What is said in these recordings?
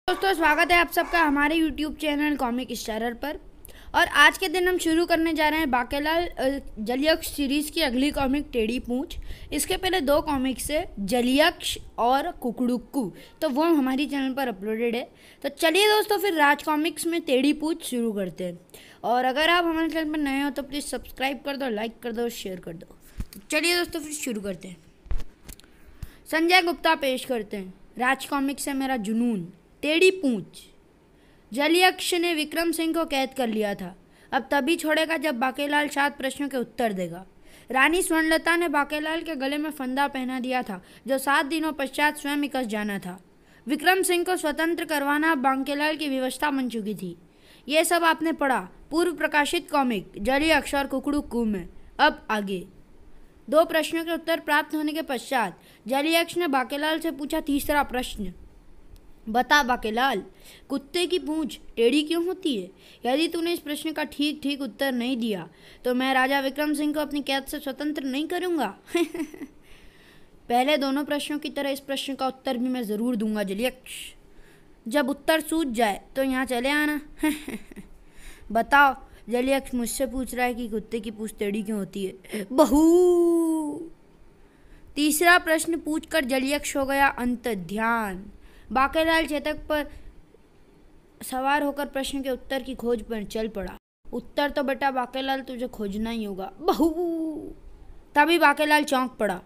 दोस्तों, स्वागत है आप सबका हमारे YouTube चैनल कॉमिक स्टारर पर। और आज के दिन हम शुरू करने जा रहे हैं बाकेलाल जलीयक्ष सीरीज़ की अगली कॉमिक टेढ़ी पूंछ। इसके पहले दो कॉमिक्स है, जलीयक्ष और कुकड़ुक्कू, तो वो हमारी चैनल पर अपलोडेड है। तो चलिए दोस्तों, फिर राज कॉमिक्स में टेढ़ी पूंछ शुरू करते हैं। और अगर आप हमारे चैनल पर नए हो तो प्लीज़ सब्सक्राइब कर दो, लाइक कर दो, शेयर कर दो। चलिए दोस्तों, फिर शुरू करते हैं। संजय गुप्ता पेश करते हैं राज कॉमिक्स से मेरा जुनून, टेढ़ी पूंछ। जलीयक्ष ने विक्रम सिंह को कैद कर लिया था। अब तभी छोड़ेगा जब बाकेलाल 7 प्रश्नों के उत्तर देगा। रानी स्वर्णलता ने बाकेलाल के गले में फंदा पहना दिया था, जो 7 दिनों पश्चात स्वयं निकस जाना था। विक्रम सिंह को स्वतंत्र करवाना बाकेलाल की व्यवस्था बन चुकी थी। ये सब आपने पढ़ा पूर्व प्रकाशित कॉमिक जलीयक्ष और कुकड़ुक्कू में। अब आगे 2 प्रश्नों के उत्तर प्राप्त होने के पश्चात जलीयक्ष ने बाकेलाल से पूछा तीसरा प्रश्न, बता बाकेलाल, कुत्ते की पूंछ टेढ़ी क्यों होती है? यदि तूने इस प्रश्न का ठीक ठीक उत्तर नहीं दिया तो मैं राजा विक्रम सिंह को अपनी कैद से स्वतंत्र नहीं करूंगा। पहले दोनों प्रश्नों की तरह इस प्रश्न का उत्तर भी मैं ज़रूर दूंगा जलीयक्ष। जब उत्तर सूझ जाए तो यहाँ चले आना। बताओ, जलीयक्ष मुझसे पूछ रहा है कि कुत्ते की पूंछ टेढ़ी क्यों होती है। बहू। तीसरा प्रश्न पूछकर जलीयक्ष हो गया अंत ध्यान। बाकेलाल चेतक पर सवार होकर प्रश्न के उत्तर की खोज पर चल पड़ा। उत्तर तो बेटा बाकेलाल तुझे खोजना ही होगा। बहू। तभी बाकेलाल चौंक पड़ा।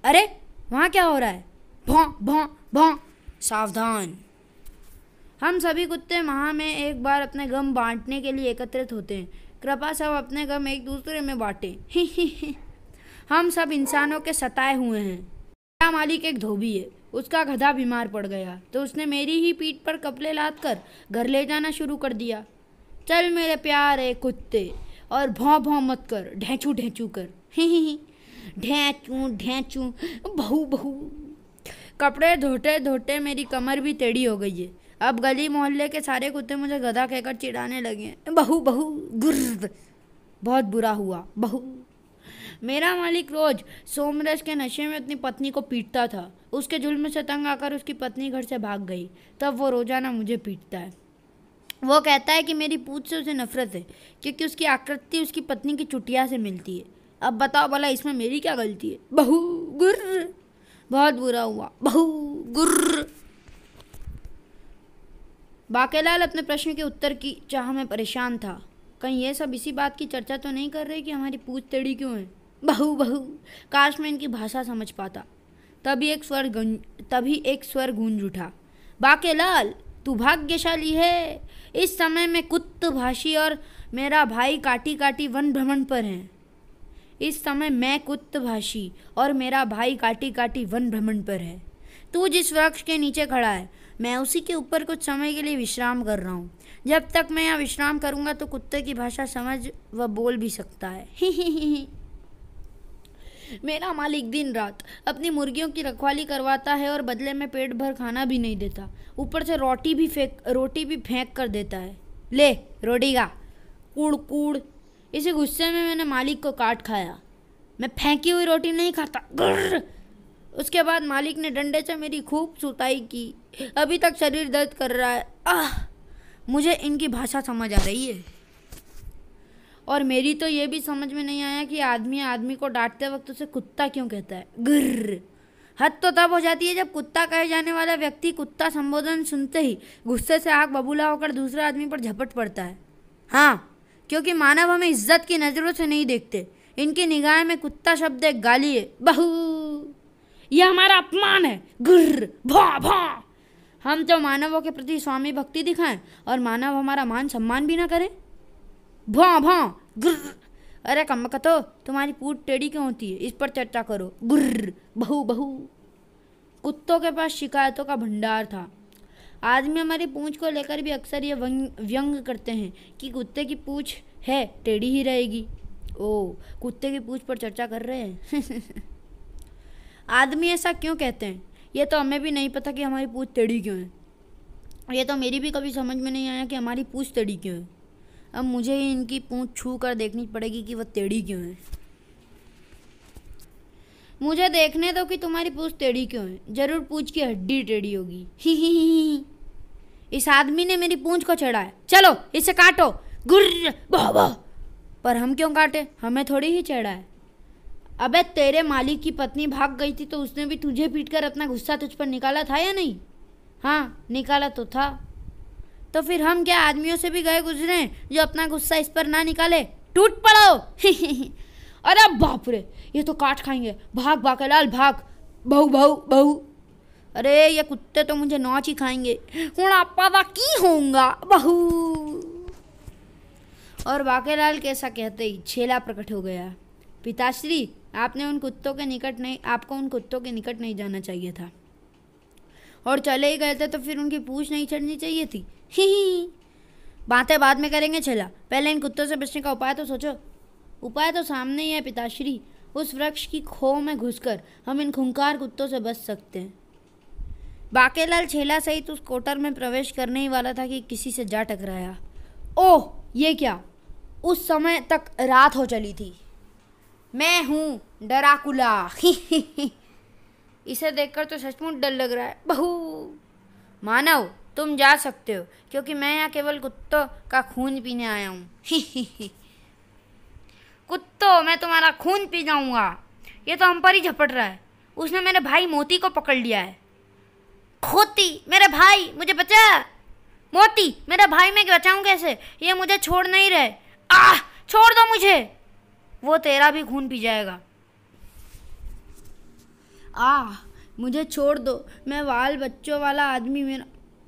अरे वहाँ क्या हो रहा है? भौं भौं भौं। सावधान, हम सभी कुत्ते माह में एक बार अपने गम बांटने के लिए एकत्रित होते हैं। कृपा सब अपने गम एक दूसरे में बांटें। हम सब इंसानों के सताए हुए हैं। मेरा मालिक एक धोबी है। उसका गधा बीमार पड़ गया तो उसने मेरी ही पीठ पर कपड़े लाद कर घर ले जाना शुरू कर दिया। चल मेरे प्यारे कुत्ते, और भौं भौं मत कर, ढेंचू ढेंचू कर। ढेंचू ढेंचू, बहू बहू। कपड़े धोते धोते मेरी कमर भी टेढ़ी हो गई है। अब गली मोहल्ले के सारे कुत्ते मुझे गधा कहकर चिढ़ाने लगे हैं। बहू बहू गुर्र। बहुत बुरा हुआ बहू। मेरा मालिक रोज सोमरस के नशे में अपनी पत्नी को पीटता था। उसके जुल्म से तंग आकर उसकी पत्नी घर से भाग गई। तब वो रोजाना मुझे पीटता है। वो कहता है कि मेरी पूंछ से उसे नफरत है, क्योंकि उसकी आकृति उसकी पत्नी की चुटिया से मिलती है। अब बताओ भला इसमें मेरी क्या गलती है? बहू गुर्र। बहुत बुरा हुआ बहू गुर्र। बाकेलाल अपने प्रश्न के उत्तर की चाह में परेशान था। कहीं ये सब इसी बात की चर्चा तो नहीं कर रहे कि हमारी पूंछ टेढ़ी क्यों है? बहू बहू। काश मैं इनकी भाषा समझ पाता। तभी एक स्वर गूंज उठा। बाकेलाल, तू भाग्यशाली है। इस समय में कुत्तभाषी और मेरा भाई काटी काटी वन भ्रमण पर हैं। इस समय मैं कुत्तभाषी और मेरा भाई काटी काटी वन भ्रमण पर है। तू जिस वृक्ष के नीचे खड़ा है, मैं उसी के ऊपर कुछ समय के लिए विश्राम कर रहा हूँ। जब तक मैं यहाँ विश्राम करूँगा तो कुत्ते की भाषा समझ व बोल भी सकता है। मेरा मालिक दिन रात अपनी मुर्गियों की रखवाली करवाता है और बदले में पेट भर खाना भी नहीं देता। ऊपर से रोटी भी फेंक कर देता है। ले रोटी का कूड़ कूड़। इसी गुस्से में मैंने मालिक को काट खाया। मैं फेंकी हुई रोटी नहीं खाता। गुर्र। उसके बाद मालिक ने डंडे से मेरी खूब सुताई की। अभी तक शरीर दर्द कर रहा है। मुझे इनकी भाषा समझ आ रही है। और मेरी तो ये भी समझ में नहीं आया कि आदमी को डांटते वक्त उसे कुत्ता क्यों कहता है। गुर्र। हद तो तब हो जाती है जब कुत्ता कहे जाने वाला व्यक्ति कुत्ता संबोधन सुनते ही गुस्से से आग बबूला होकर दूसरे आदमी पर झपट पड़ता है। हाँ, क्योंकि मानव हमें इज्जत की नज़रों से नहीं देखते। इनकी निगाह में कुत्ता शब्द एक गाली है। बहू। यह हमारा अपमान है। गुर्र भौं भौं। हम तो मानवों के प्रति स्वामी भक्ति दिखाएं और मानव हमारा मान सम्मान भी ना करें। भौं भौं गुर्र। अरे कम्मकतो, तुम्हारी पूंछ टेढ़ी क्यों होती है? इस पर चर्चा करो। गुर्र बहू बहू। कुत्तों के पास शिकायतों का भंडार था। आदमी हमारी पूंछ को लेकर भी अक्सर ये व्यंग करते हैं कि कुत्ते की पूंछ है टेढ़ी ही रहेगी। ओ, कुत्ते की पूंछ पर चर्चा कर रहे हैं। आदमी ऐसा क्यों कहते हैं? ये तो हमें भी नहीं पता कि हमारी पूंछ टेढ़ी क्यों है। ये तो मेरी भी कभी समझ में नहीं आया कि हमारी पूंछ टेढ़ी क्यों है। अब मुझे ही इनकी पूंछ छू कर देखनी पड़ेगी कि वह टेढ़ी क्यों है। मुझे देखने दो कि तुम्हारी पूंछ टेढ़ी क्यों है। जरूर पूंछ की हड्डी टेढ़ी होगी। इस आदमी ने मेरी पूंछ को छेड़ा है, चलो इसे काटो। गुर्र बाबा। पर हम क्यों काटे, हमें थोड़ी ही छेड़ा है। अबे तेरे मालिक की पत्नी भाग गई थी तो उसने भी तुझे पीटकर अपना गुस्सा तुझ पर निकाला था या नहीं? हाँ निकाला तो था। तो फिर हम क्या आदमियों से भी गए गुजरे जो अपना गुस्सा इस पर ना निकाले? टूट पड़ो। अरे बाप रे, ये तो काट खाएंगे, भाग बाकेलाल भाग। बहू बहू बहू। अरे ये कुत्ते तो मुझे नौच ही खाएंगे, हूँ आपा की होऊंगा बहू। और बाकेलाल कैसा कहते ही छेला प्रकट हो गया। पिताश्री, आपको उन कुत्तों के निकट नहीं जाना चाहिए था, और चले ही गए थे तो फिर उनकी पूंछ नहीं चढ़नी चाहिए थी। ही बातें बाद में करेंगे छेला, पहले इन कुत्तों से बचने का उपाय तो सोचो। उपाय तो सामने ही है पिताश्री, उस वृक्ष की खो में घुसकर हम इन खूंखार कुत्तों से बच सकते हैं। बाकेलाल छेला सहित उस कोटर में प्रवेश करने ही वाला था कि किसी से जा टकराया। ओह ये क्या, उस समय तक रात हो चली थी। मैं हूँ ड्राकुला। इसे देखकर तो सचमुच डर लग रहा है बहू। मानव तुम जा सकते हो, क्योंकि मैं यहाँ केवल कुत्तों का खून पीने आया हूँ। कुत्तों, मैं तुम्हारा खून पी जाऊंगा। ये तो हम पर ही झपट रहा है, उसने मेरे भाई मोती को पकड़ लिया है। खोती मेरे भाई, मुझे बचा। मोती मेरा भाई, मैं बचाऊं कैसे, ये मुझे छोड़ नहीं रहे। छोड़ दो मुझे, वो तेरा भी खून पी जाएगा। मुझे छोड़ दो, मैं बाल बच्चों वाला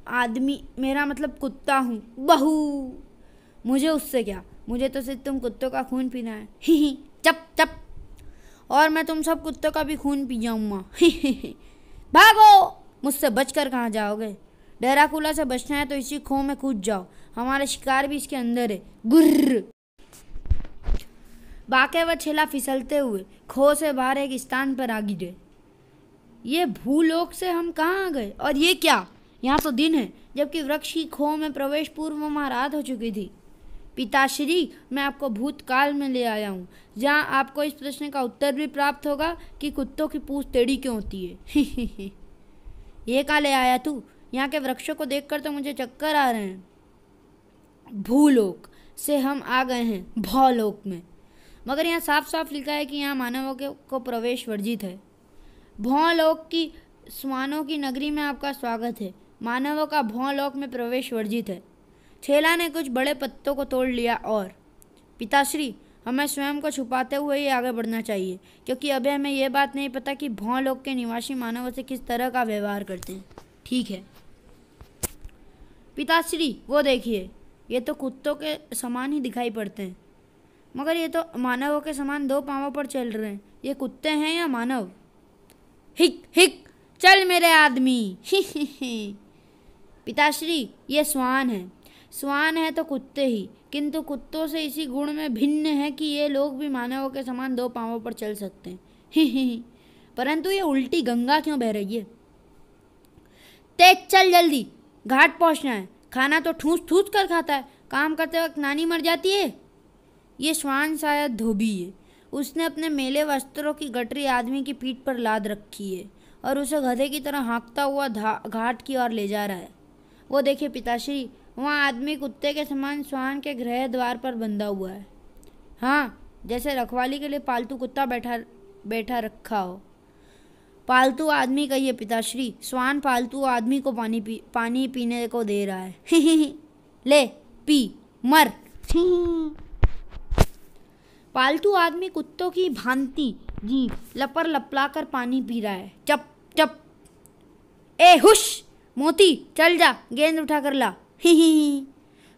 आदमी मेरा मतलब कुत्ता हूँ बहू। मुझे उससे क्या, मुझे तो सिर्फ तुम कुत्तों का खून पीना है। ही चप चप। और मैं तुम सब कुत्तों का भी खून पी जाऊंगा। भागो, मुझसे बचकर कहाँ जाओगे? ड्राकुला से बचना है तो इसी खो में कूद जाओ, हमारा शिकार भी इसके अंदर है। गुर्र। बाके व छेला फिसलते हुए खो से बाहर एक स्थान पर आ गिरे। ये भूलोक से हम कहाँ आ गए? और ये क्या, यहाँ तो दिन है, जबकि वृक्ष की खो में प्रवेश पूर्व में रात हो चुकी थी। पिताश्री, मैं आपको भूतकाल में ले आया हूँ, जहाँ आपको इस प्रश्न का उत्तर भी प्राप्त होगा कि कुत्तों की पूंछ टेढ़ी क्यों होती है। ये कहाँ ले आया तू? यहाँ के वृक्षों को देखकर तो मुझे चक्कर आ रहे हैं। भूलोक से हम आ गए हैं भौलोक में, मगर यहाँ साफ साफ लिखा है कि यहाँ मानवों को प्रवेश वर्जित है। भौलोक की स्वानों की नगरी में आपका स्वागत है। मानवों का भौलोक में प्रवेश वर्जित है। छेला ने कुछ बड़े पत्तों को तोड़ लिया और पिताश्री, हमें स्वयं को छुपाते हुए ही आगे बढ़ना चाहिए, क्योंकि अभी हमें यह बात नहीं पता कि भौलोक के निवासी मानवों से किस तरह का व्यवहार करते हैं। ठीक है पिताश्री, वो देखिए, ये तो कुत्तों के समान ही दिखाई पड़ते हैं, मगर ये तो मानवों के समान दो पांवों पर चल रहे हैं। ये कुत्ते हैं या मानव? हिक हिक, चल मेरे आदमी। पिताश्री, ये श्वान है। श्वान है तो कुत्ते ही, किंतु कुत्तों से इसी गुण में भिन्न है कि ये लोग भी मानवों के समान दो पांवों पर चल सकते हैं। परंतु ये उल्टी गंगा क्यों बह रही है? तेज चल, जल्दी घाट पहुंचना है। खाना तो ठूस ठूस कर खाता है, काम करते वक्त नानी मर जाती है। ये श्वान शायद धोबी है, उसने अपने मेले वस्त्रों की गठरी आदमी की पीठ पर लाद रखी है और उसे गधे की तरह हाँकता हुआ घाट की ओर ले जा रहा है। वो देखिए पिताश्री, वहाँ आदमी कुत्ते के समान श्वान के गृह द्वार पर बंधा हुआ है। हाँ, जैसे रखवाली के लिए पालतू कुत्ता बैठा रखा हो। पालतू आदमी कहिए पिताश्री, श्वान पालतू आदमी को पानी पीने को दे रहा है। ले पी, मर। पालतू आदमी कुत्तों की भांति जीभ लपर लपलाकर पानी पी रहा है। चप चप। ए हुश मोती, चल जा, गेंद उठा कर ला।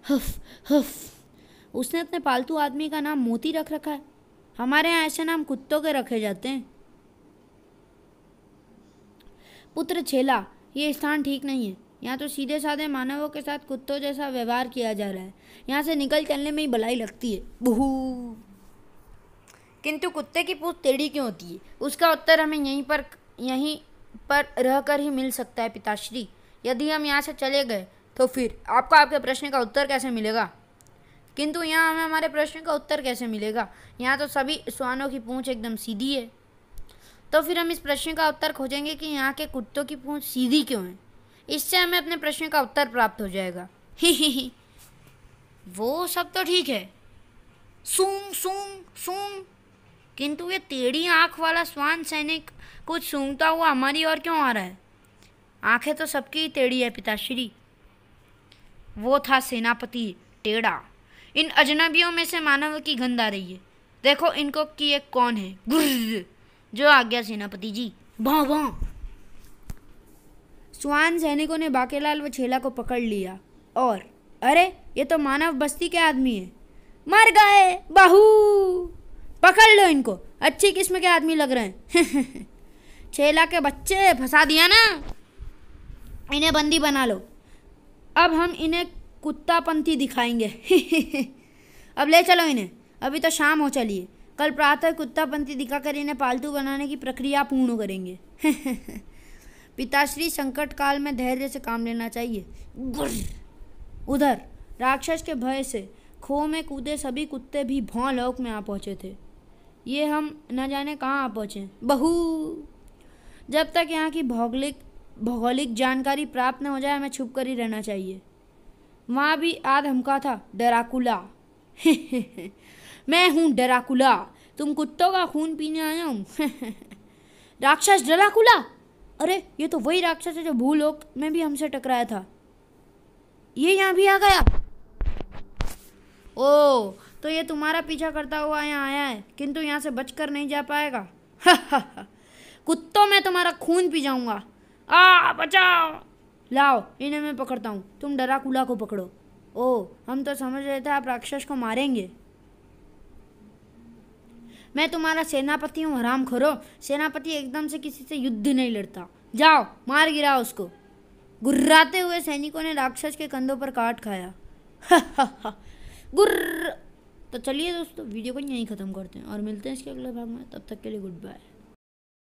हफ हफ। उसने अपने पालतू आदमी का नाम मोती रख रखा है। हमारे यहाँ ऐसे नाम कुत्तों के रखे जाते हैं। पुत्र छेला, ये स्थान ठीक नहीं है। यहाँ तो सीधे साधे मानवों के साथ कुत्तों जैसा व्यवहार किया जा रहा है। यहाँ से निकल चलने में ही भलाई लगती है। बहू। किंतु कुत्ते की पूंछ टेढ़ी क्यों होती है? उसका उत्तर हमें यहीं पर रहकर ही मिल सकता है पिताश्री। यदि हम यहाँ से चले गए तो फिर आपको आपके प्रश्न का उत्तर कैसे मिलेगा? किंतु यहाँ हमें हमारे प्रश्न का उत्तर कैसे मिलेगा? यहाँ तो सभी श्वानों की पूंछ एकदम सीधी है। तो फिर हम इस प्रश्न का उत्तर खोजेंगे कि यहाँ के कुत्तों की पूंछ सीधी क्यों है। इससे हमें अपने प्रश्न का उत्तर प्राप्त हो जाएगा। ही। वो सब तो ठीक है, सूंघ सूंघ सूंघ, किंतु ये टेढ़ी आंख वाला श्वान सैनिक कुछ सूंघता हुआ हमारी ओर क्यों आ रहा है? आंखें तो सबकी ही टेढ़ी है पिताश्री। वो था सेनापति टेढ़ा। इन अजनबियों में से मानव की गंध आ रही है। देखो इनको कि ये कौन है। गुर्र, जो आ गया सेनापति जी। भां भां। श्वान सैनिकों ने बाकेलाल व छेला को पकड़ लिया और अरे ये तो मानव बस्ती के आदमी है। मर गए बाहू, पकड़ लो इनको, अच्छी किस्म के आदमी लग रहे हैं। छेला के बच्चे, फंसा दिया ना, इन्हें बंदी बना लो। अब हम इन्हें कुत्तापंथी दिखाएंगे। अब ले चलो इन्हें, अभी तो शाम हो चली है। कल प्रातः कुत्तापंथी दिखाकर इन्हें पालतू बनाने की प्रक्रिया पूर्ण करेंगे। पिताश्री, संकट काल में धैर्य से काम लेना चाहिए। उधर राक्षस के भय से खो में कूदे सभी कुत्ते भी भौं लोक में आ पहुंचे थे। ये हम न जाने कहाँ आ पहुँचे। बहू, जब तक यहाँ की भौगोलिक जानकारी प्राप्त न हो जाए हमें छुप कर ही रहना चाहिए। वहाँ भी आध हमका था डराकुला। मैं हूँ डराकुला, तुम कुत्तों का खून पीने आया हूँ। राक्षस डराकुला, अरे ये तो वही राक्षस है जो भूलोक में भी हमसे टकराया था। ये यहाँ भी आ गया। ओ, तो ये तुम्हारा पीछा करता हुआ यहाँ आया है, किंतु यहाँ से बचकर नहीं जा पाएगा। कुत्तों, मैं तुम्हारा खून पी जाऊंगा। आ बचाओ, लाओ इन्हें मैं पकड़ता हूँ, तुम डराकुला को पकड़ो। ओ, हम तो समझ रहे थे आप राक्षस को मारेंगे। मैं तुम्हारा सेनापति हूँ हरामखोरो। सेनापति एकदम से किसी से युद्ध नहीं लड़ता। जाओ मार गिराओ उसको। गुर्राते हुए सैनिकों ने राक्षस के कंधों पर काट खाया। गुर्र। तो चलिए दोस्तों, वीडियो को यहीं ख़त्म करते हैं और मिलते हैं इसके अगले भाग में। तब तक के लिए गुड बाय।